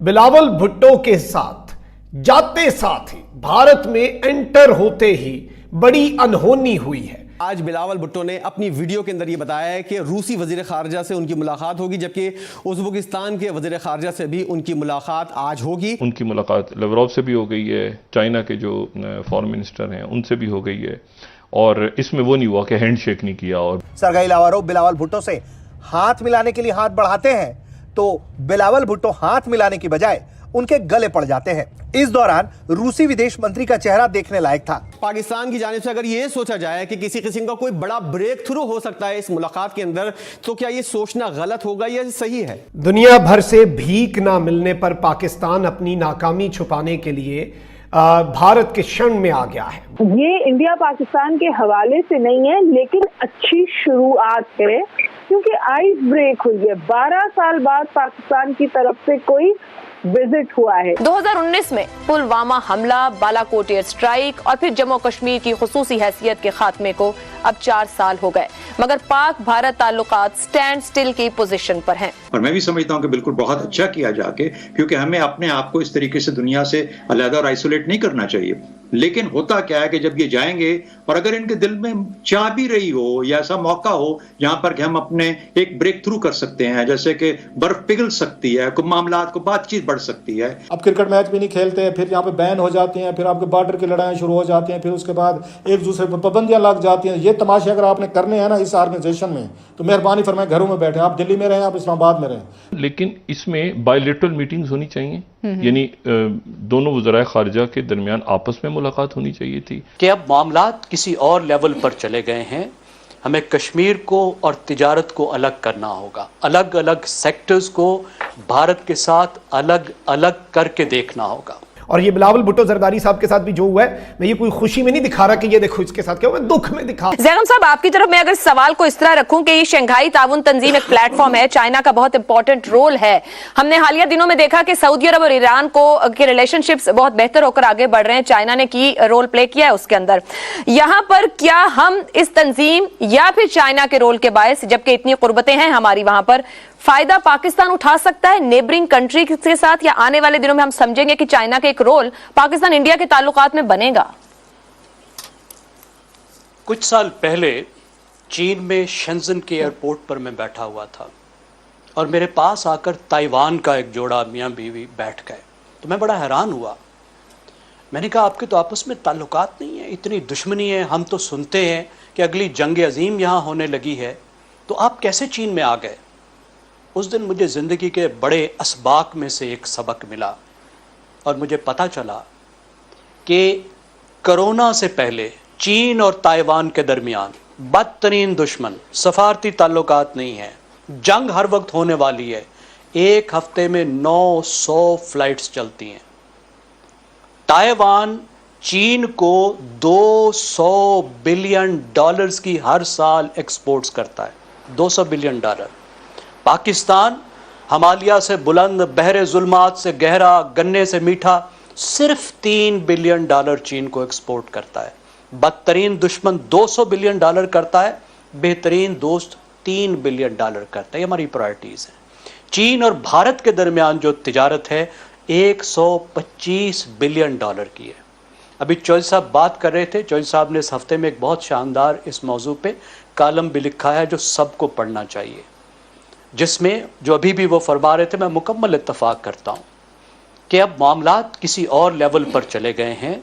बिलावल भुट्टो के साथ जाते साथ ही भारत में एंटर होते ही बड़ी अनहोनी हुई है। आज बिलावल भुट्टो ने अपनी वीडियो के अंदर ये बताया है कि रूसी वजीर खारजा से उनकी मुलाकात होगी, जबकि उज़्बेकिस्तान के वजीर खारजा से भी उनकी मुलाकात आज होगी। उनकी मुलाकात लावरोव से भी हो गई है, चाइना के जो फॉरेन मिनिस्टर हैं उनसे भी हो गई है, और इसमें वो नहीं हुआ कि हैंड शेक नहीं किया। और सरगई लावरोव बिलावल भुट्टो से हाथ मिलाने के लिए हाथ बढ़ाते हैं तो बिलावल भुट्टो हाथ मिलाने की बजाय उनके गले पड़ जाते हैं। इस दौरान रूसी विदेश मंत्री का चेहरा देखने लायक था। पाकिस्तान की जानिब से अगर ये सोचा जाए कि किसी किस्म का कोई बड़ा ब्रेक थ्रू हो सकता है इस मुलाकात के अंदर, तो क्या ये सोचना गलत होगा या सही है? दुनिया भर से भीख ना मिलने पर पाकिस्तान अपनी नाकामी छुपाने के लिए भारत के शरण में आ गया है। ये इंडिया पाकिस्तान के हवाले से नहीं है, लेकिन अच्छी शुरुआत है क्योंकि आइस ब्रेक हुई है। 12 साल बाद पाकिस्तान की तरफ से कोई विजिट हुआ है। 2019 में पुलवामा हमला, बालाकोट एयर स्ट्राइक और फिर जम्मू कश्मीर की खुसूसी हैसियत के खात्मे को अब 4 साल हो गए, मगर पाक भारत ताल्लुकात स्टैंड स्टिल की पोजीशन पर हैं। और मैं भी समझता हूं कि बिल्कुल बहुत अच्छा किया जाके, क्योंकि हमें अपने आप को इस तरीके से दुनिया से अलग और आइसोलेट नहीं करना चाहिए। लेकिन होता क्या है कि जब ये जाएंगे और अगर इनके दिल में चाह भी रही हो या ऐसा मौका हो जहां पर कि हम अपने एक ब्रेक थ्रू कर सकते हैं, जैसे कि बर्फ पिघल सकती है, कुछ मामलात को बातचीत बढ़ सकती है। अब क्रिकेट मैच भी नहीं खेलते हैं, फिर यहाँ पे बैन हो जाती हैं, फिर आपके बॉर्डर की लड़ाइयाँ शुरू हो जाती हैं, फिर उसके बाद एक दूसरे पर पाबंदियां लग जाती हैं। ये तमाशे अगर आपने करने हैं ना इस ऑर्गेनाइजेशन में, तो मेहरबानी फरमाएं घरों में बैठे, आप दिल्ली में रहें, आप इस्लामाबाद में रहें। लेकिन इसमें बायलैटरल मीटिंग्स होनी चाहिए, यानी दोनों वज़राए खारजा के दरमियान आपस में मुलाकात होनी चाहिए थी। कि अब मामलात किसी और लेवल पर चले गए हैं, हमें कश्मीर को और तिजारत को अलग करना होगा, अलग अलग सेक्टर्स को भारत के साथ अलग अलग करके देखना होगा। और ये बिलावल भुट्टो जरदारी साहब के साथ भी जो हुआ है, मैं ये कोई खुशी में नहीं दिखा रहा कि ये देखो इसके साथ क्या हुआ, मैं दुख में दिखा। ज़ैगम साहब, आपकी तरफ मैं अगर सवाल को इस तरह रखूं कि ये शंघाई ताउन तंजीम एक प्लेटफॉर्म है, चाइना का बहुत इंपॉर्टेंट रोल है। हमने हालिया दिनों में देखा कि सऊदी अरब और ईरान के रिलेशनशिप्स बहुत बेहतर होकर आगे बढ़ रहे हैं, चाइना ने की रोल प्ले किया है उसके अंदर। यहाँ पर क्या हम इस तंजीम या फिर चाइना के रोल के बायस, जबकि इतनी कुर्बतें हैं हमारी वहां पर, फायदा पाकिस्तान उठा सकता है नेबरिंग कंट्री के साथ, या आने वाले दिनों में हम समझेंगे कि चाइना का एक रोल पाकिस्तान इंडिया के ताल्लुकात में बनेगा? कुछ साल पहले चीन में शेंजन के एयरपोर्ट पर मैं बैठा हुआ था और मेरे पास आकर ताइवान का एक जोड़ा मियां बीवी बैठ गए, तो मैं बड़ा हैरान हुआ। मैंने कहा, आपके तो आपस में ताल्लुकात नहीं है, इतनी दुश्मनी है, हम तो सुनते हैं कि अगली जंग अजीम यहाँ होने लगी है, तो आप कैसे चीन में आ गए? उस दिन मुझे ज़िंदगी के बड़े असबाक में से एक सबक मिला और मुझे पता चला कि कोरोना से पहले चीन और ताइवान के दरमियान बदतरीन दुश्मन सफारती ताल्लुकात नहीं है, जंग हर वक्त होने वाली है। एक हफ्ते में 900 फ्लाइट्स चलती हैं। ताइवान चीन को $200 बिलियन की हर साल एक्सपोर्ट्स करता है, $200 बिलियन। पाकिस्तान हिमालय से बुलंद, बहरे जुल्मात से गहरा, गन्ने से मीठा, सिर्फ $3 बिलियन चीन को एक्सपोर्ट करता है। बदतरीन दुश्मन $200 बिलियन करता है, बेहतरीन दोस्त $3 बिलियन करता है। ये हमारी प्रायोरिटीज़ हैं। चीन और भारत के दरमियान जो तिजारत है 125 बिलियन की है। अभी चौधरी साहब बात कर रहे थे, चौधरी साहब ने इस हफ्ते में एक बहुत शानदार इस मौजू पे कालम भी लिखा है जो सबको पढ़ना चाहिए, जिसमें जो अभी भी वो फरमा रहे थे, मैं मुकम्मल इत्तफाक करता हूँ कि अब मामलात किसी और लेवल पर चले गए हैं,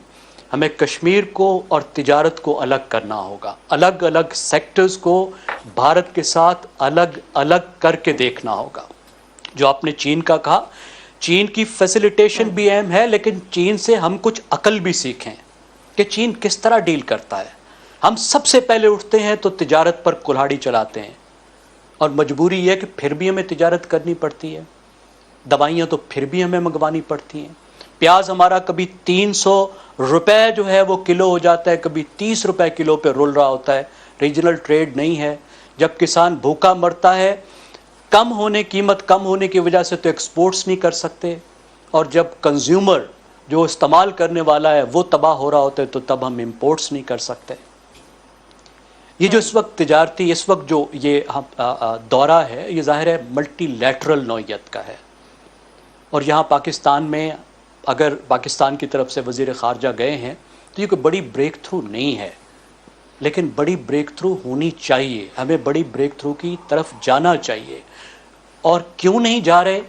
हमें कश्मीर को और तिजारत को अलग करना होगा, अलग अलग सेक्टर्स को भारत के साथ अलग अलग करके देखना होगा। जो आपने चीन का कहा, चीन की फैसिलिटेशन भी अहम है, लेकिन चीन से हम कुछ अकल भी सीखें कि चीन किस तरह डील करता है। हम सबसे पहले उठते हैं तो तिजारत पर कुल्हाड़ी चलाते हैं, और मजबूरी है कि फिर भी हमें तिजारत करनी पड़ती है। दवाइयाँ तो फिर भी हमें मंगवानी पड़ती हैं। प्याज हमारा कभी 300 रुपए जो है वो किलो हो जाता है, कभी 30 रुपए किलो पे रुल रहा होता है। रीजनल ट्रेड नहीं है। जब किसान भूखा मरता है, कीमत कम होने की वजह से तो एक्सपोर्ट्स नहीं कर सकते, और जब कंज्यूमर जो इस्तेमाल करने वाला है वो तबाह हो रहा होता है, तो तब हम इंपोर्ट्स नहीं कर सकते। ये जो इस वक्त तिजारती, इस वक्त जो ये दौरा है, ये ज़ाहिर है मल्टीलैटरल नौइयत का है। اور یہاں پاکستان میں اگر پاکستان کی طرف سے وزیر خارجہ گئے ہیں تو یہ کوئی بڑی بریک تھرو نہیں ہے، لیکن بڑی بریک تھرو ہونی چاہیے، ہمیں بڑی بریک تھرو کی طرف جانا چاہیے. اور کیوں نہیں جا رہے؟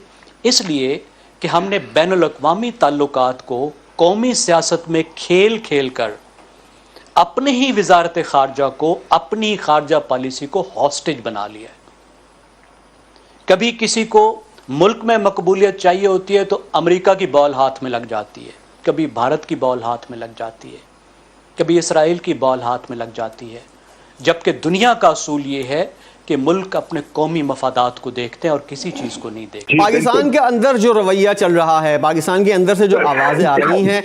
اس لیے کہ ہم نے بین الاقوامی تعلقات کو قومی سیاست میں کھیل کھیل کر اپنے ہی وزارت خارجہ کو، اپنی خارجہ پالیسی کو ہاسٹیج بنا لیا ہے. کبھی کسی کو ملک میں مقبولیت چاہیے ہوتی ہے تو امریکہ کی بال ہاتھ میں لگ جاتی ہے، کبھی بھارت کی بال ہاتھ میں لگ جاتی ہے، کبھی اسرائیل کی بال ہاتھ میں لگ جاتی ہے، جبکہ دنیا کا اصول یہ ہے کہ ملک اپنے قومی مفادات کو دیکھتے ہیں اور کسی چیز کو نہیں دیکھتے. پاکستان کے اندر جو رویہ چل رہا ہے، پاکستان کے اندر سے جو آوازیں آ رہی ہیں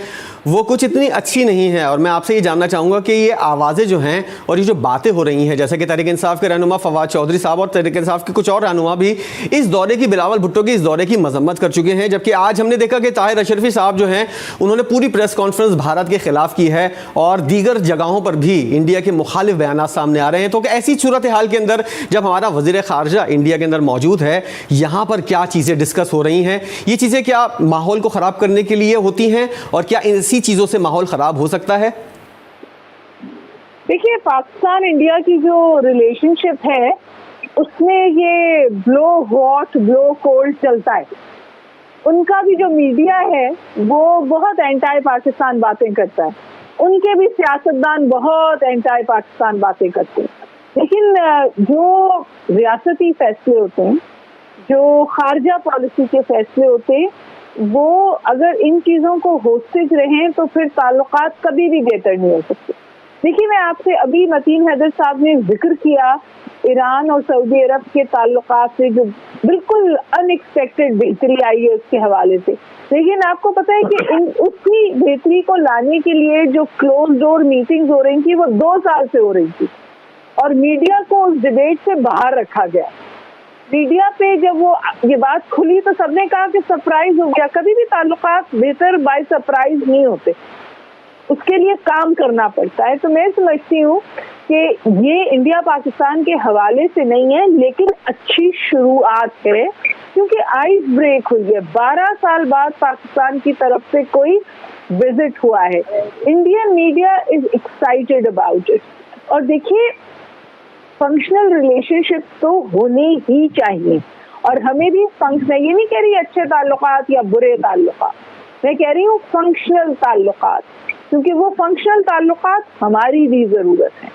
وہ کچھ اتنی اچھی نہیں ہیں، اور میں آپ سے یہ جاننا چاہوں گا کہ یہ آوازیں جو ہیں اور یہ جو باتیں ہو رہی ہیں، جیسے کہ تحریک انصاف کے رہنما فواد چودھری صاحب اور تحریک انصاف کے کچھ اور رہنما بھی اس دورے کی، بلاول بھٹو کی اس دورے کی مذمت کر چکے ہیں، جبکہ آج ہم نے دیکھا کہ طاہر اشرفی صاحب جو ہیں انہوں نے پوری پریس کانفرنس بھارت کے خلاف کی ہے، اور دیگر جگہوں پر بھی انڈیا کے مخالف بیانات سامنے آ رہے ہیں. تو ایسی صورتحال کے اندر جب ہمارا وزیر خارجہ انڈیا کے اندر موجود ہے، یہاں پر کیا چیزیں ڈسکس ہو رہی ہیں؟ یہ چیزیں کیا ماحول کو خراب کرنے کے لیے ہوتی ہیں، اور کیا ایسی چیزوں سے ماحول خراب ہو سکتا ہے؟ دیکھیے، پاکستان انڈیا کی جو ریلیشن شپ ہے اس میں یہ بلو ہاٹ بلو کولڈ چلتا ہے. ان کا بھی جو میڈیا ہے وہ بہت اینٹائی پاکستان باتیں کرتا ہے، ان کے بھی سیاستدان بہت اینٹائی پاکستان باتیں کرتے ہیں. لیکن جو ریاستی فیصلے ہوتے ہیں، جو خارجہ پالیسی کے فیصلے ہوتے ہیں، وہ اگر ان چیزوں کو ہوسٹیج رہیں تو پھر تعلقات کبھی بھی بہتر نہیں ہو سکتے. دیکھیے، میں آپ سے ابھی متین حیدر صاحب نے ذکر کیا ایران اور سعودی عرب کے تعلقات سے جو بالکل ان ایکسپیکٹڈ بہتری آئی ہے اس کے حوالے سے. لیکن آپ کو پتہ ہے کہ اسی بہتری کو لانے کے لیے جو کلوز ڈور میٹنگز ہو رہی تھی وہ 2 سال سے ہو رہی تھی، اور میڈیا کو اس ڈیبیٹ سے باہر رکھا گیا. میڈیا پہ جب وہ یہ بات کھلی تو سب نے کہا کہ سرپرائز ہو گیا. کبھی بھی تعلقات بہتر بائی سرپرائز نہیں ہوتے، اس کے لیے کام کرنا پڑتا ہے. تو میں سمجھتی ہوں کہ یہ انڈیا پاکستان کے حوالے سے نہیں ہے، لیکن اچھی شروعات ہے، کیونکہ آئس بریک ہوئی ہے. 12 سال بعد پاکستان کی طرف سے کوئی وزٹ ہوا ہے. Indian media is excited about it. اور دیکھیے، فنکشنل ریلیشن شپ تو ہونی ہی چاہیے، اور ہمیں بھی میں یہ نہیں کہہ رہی اچھے تعلقات یا برے تعلقات، میں کہہ رہی ہوں فنکشنل تعلقات، کیونکہ وہ فنکشنل تعلقات ہماری بھی ضرورت ہے.